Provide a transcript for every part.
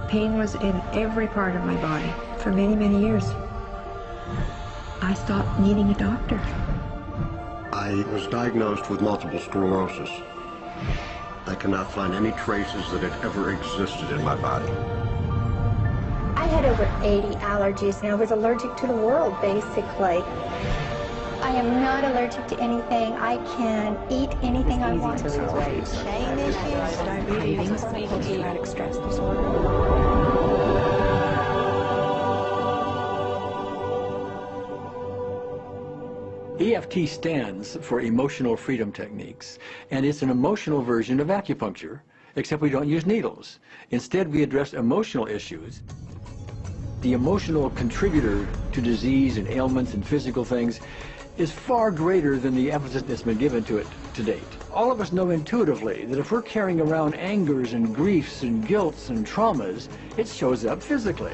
Pain was in every part of my body for many, many years. I stopped needing a doctor. I was diagnosed with multiple sclerosis. I cannot find any traces that it ever existed in my body. I had over 80 allergies, and I was allergic to the world, basically. I am not allergic to anything. I can eat anything I want to. Shame issues, Diabetes, post-traumatic stress disorder. EFT stands for Emotional Freedom Techniques, and it's an emotional version of acupuncture, except we don't use needles. Instead, we address emotional issues. The emotional contributor to disease and ailments and physical things is far greater than the emphasis that's been given to it to date. All of us know intuitively that if we're carrying around angers and griefs and guilts and traumas, it shows up physically.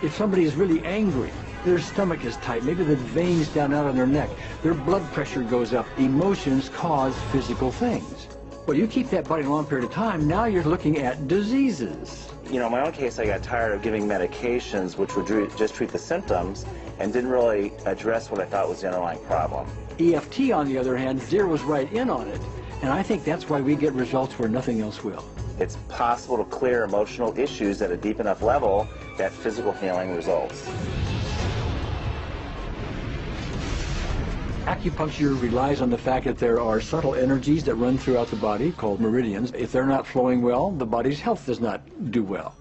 If somebody is really angry, their stomach is tight, maybe the veins down out on their neck, their blood pressure goes up. Emotions cause physical things. Well, you keep that body a long period of time, now you're looking at diseases. You know, in my own case, I got tired of giving medications which would just treat the symptoms and didn't really address what I thought was the underlying problem. EFT, on the other hand, zeroes right in on it, and I think that's why we get results where nothing else will. It's possible to clear emotional issues at a deep enough level that physical healing results. Acupuncture relies on the fact that there are subtle energies that run throughout the body called meridians. If they're not flowing well, the body's health does not do well.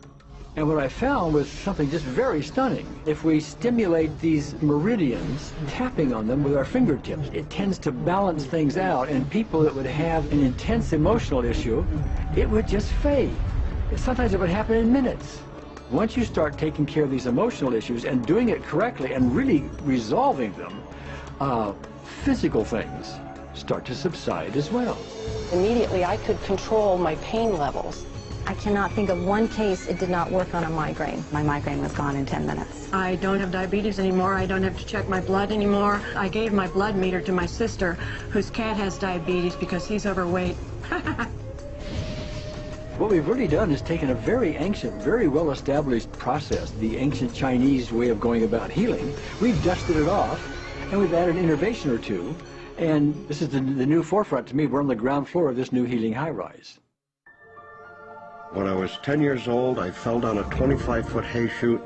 And what I found was something just very stunning. If we stimulate these meridians, tapping on them with our fingertips, it tends to balance things out, and people that would have an intense emotional issue, it would just fade. Sometimes it would happen in minutes. Once you start taking care of these emotional issues and doing it correctly and really resolving them, physical things start to subside as well. Immediately, I could control my pain levels. I cannot think of one case it did not work on a migraine. My migraine was gone in 10 minutes. I don't have diabetes anymore. I don't have to check my blood anymore. I gave my blood meter to my sister, whose cat has diabetes because he's overweight. What we've really done is taken a very ancient, very well-established process, the ancient Chinese way of going about healing. We've dusted it off, and we've added an innovation or two, and this is the new forefront to me. We're on the ground floor of this new healing high-rise. When I was 10 years old, I fell down a 25-foot hay chute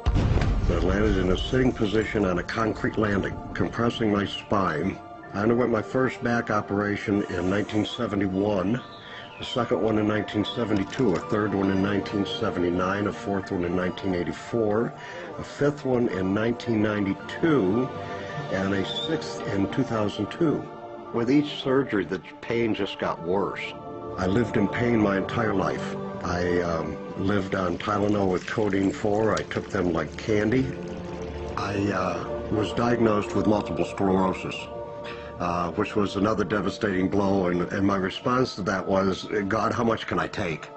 that landed in a sitting position on a concrete landing, compressing my spine. I underwent my first back operation in 1971, a second one in 1972, a third one in 1979, a fourth one in 1984, a fifth one in 1992, and a sixth in 2002. With each surgery, the pain just got worse. I lived in pain my entire life. I lived on Tylenol with codeine 4. I took them like candy. I was diagnosed with multiple sclerosis, which was another devastating blow, and my response to that was, God, how much can I take?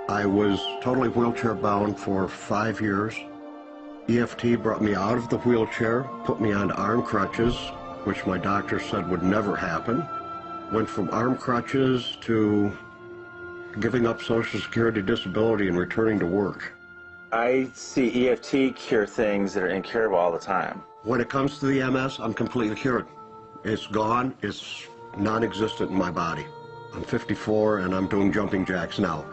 I was totally wheelchair bound for 5 years. EFT brought me out of the wheelchair, put me on arm crutches, which my doctor said would never happen. Went from arm crutches to giving up Social Security disability and returning to work. I see EFT cure things that are incurable all the time. When it comes to the MS, I'm completely cured. It's gone. It's non-existent in my body. I'm 54 and I'm doing jumping jacks now.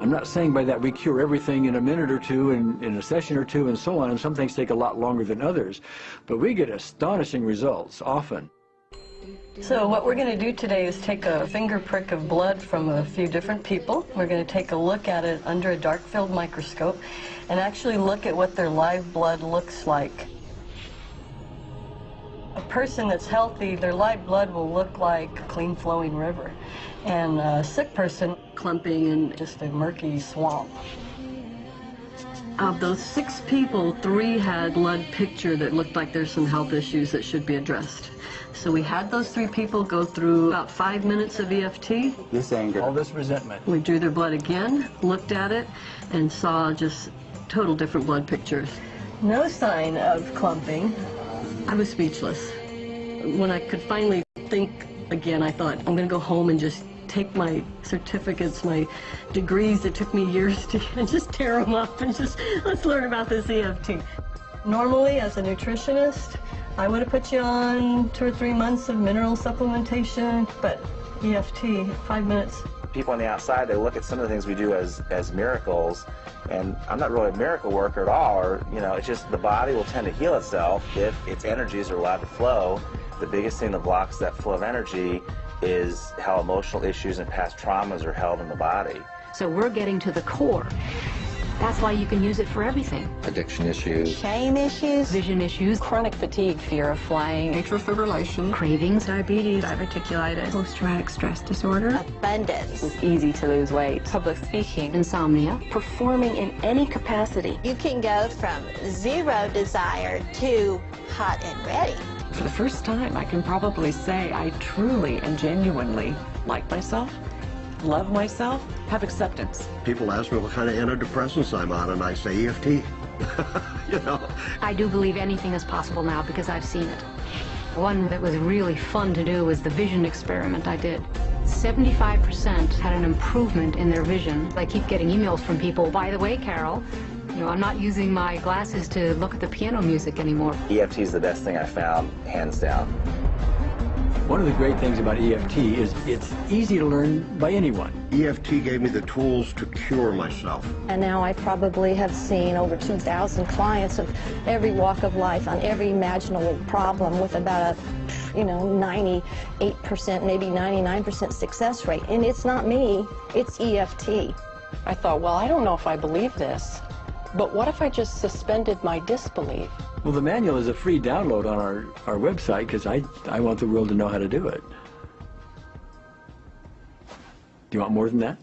I'm not saying by that we cure everything in a minute or two, in a session or two, and so on, and some things take a lot longer than others, but we get astonishing results often. So what we're going to do today is take a finger prick of blood from a few different people. We're going to take a look at it under a dark field microscope and actually look at what their live blood looks like. A person that's healthy, their live blood will look like a clean flowing river, and a sick person clumping in just a murky swamp. Of those 6 people, 3 had blood picture that looked like there's some health issues that should be addressed. So we had those 3 people go through about 5 minutes of EFT. This anger. All this resentment. We drew their blood again, looked at it, and saw just total different blood pictures. No sign of clumping. I was speechless. When I could finally think again, I thought, I'm going to go home and just take my certificates, my degrees that took me years to and just tear them up and just, let's learn about this EFT. Normally, as a nutritionist, I would have put you on 2 or 3 months of mineral supplementation, but EFT, 5 minutes. People on the outside, they look at some of the things we do as miracles, and I'm not really a miracle worker at all, or, you know, it's just the body will tend to heal itself if its energies are allowed to flow. The biggest thing that blocks that flow of energy is how emotional issues and past traumas are held in the body. So we're getting to the core. That's why you can use it for everything. Addiction issues. Shame issues. Vision issues. Chronic fatigue, fear of flying, Atrial fibrillation. Cravings. Diabetes, diverticulitis, post-traumatic stress disorder. Abundance. it's easy to lose weight, Public speaking. Insomnia. performing in any capacity. You can go from zero desire to hot and ready. For the first time, I can probably say I truly and genuinely like myself, love myself, have acceptance. People ask me what kind of antidepressants I'm on, and I say EFT. You know? I do believe anything is possible now because I've seen it. One that was really fun to do was the vision experiment I did. 75% had an improvement in their vision. I keep getting emails from people, by the way, Carol, you know, I'm not using my glasses to look at the piano music anymore. EFT is the best thing I found, hands down. One of the great things about EFT is it's easy to learn by anyone. EFT gave me the tools to cure myself. And now I probably have seen over 2,000 clients of every walk of life on every imaginable problem with about a, 98%, maybe 99% success rate. And it's not me, it's EFT. I thought, well, I don't know if I believe this, but what if I just suspended my disbelief? Well, the manual is a free download on our website because I want the world to know how to do it. Do you want more than that?